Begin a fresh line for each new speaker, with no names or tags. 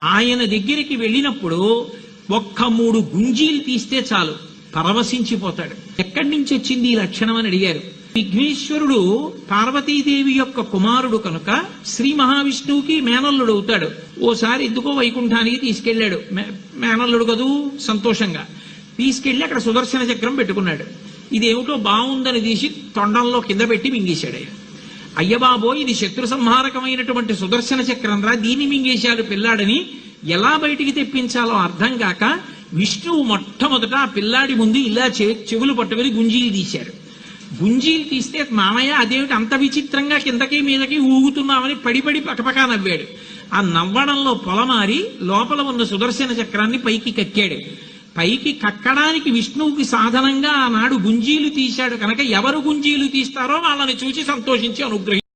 ఆయన దగ్గరికి వెళ్ళినప్పుడు ఒక్క 3 గుంజీలు తీస్తే చాలు పరవశించిపోతాడు. ఎక్కడి నుంచి వచ్చింది ఈ లక్షణం అని అడిగారు. విఘ్నేశ్వరుడు పార్వతీదేవి యొక్క కుమారుడు కనుక శ్రీ మహావిష్ణువుకి మేనల్లుడు అవుతాడు. ఓసారి ఎందుకో వైకుంఠానికి తీసుకెళ్లాడు. మేనల్లుడు కదూ సంతోషంగా తీసుకెళ్లి అక్కడ సుదర్శన చక్రం పెట్టుకున్నాడు. ఇదేమిటో బాగుందని తీసి తొండంలో కింద పెట్టి మింగేశాడు. అయ్యబాబో ఇది శత్రు సంహారకమైనటువంటి సుదర్శన చక్రం రా, దీన్ని మింగేశాడు పిల్లాడని ఎలా బయటికి తెప్పించాలో అర్థం కాక విష్ణువు మొట్టమొదట ఆ పిల్లాడి ముందు ఇలా చెవులు పట్టుకుని గుంజీలు తీశాడు. గుంజీలు తీస్తే మామయ్య అదేమిటి అంత విచిత్రంగా కిందకి మీదకి ఊగుతున్నామని పడిపడి పకపకా నవ్వాడు. ఆ నవ్వడంలో పొలమారి లోపల ఉన్న సుదర్శన చక్రాన్ని పైకి కక్కాడు. పైకి కక్కడానికి విష్ణువుకి సాధనంగా ఆనాడు గుంజీలు తీశాడు కనుక ఎవరు గుంజీలు తీస్తారో వాళ్ళని చూసి సంతోషించి అనుగ్రహించారు.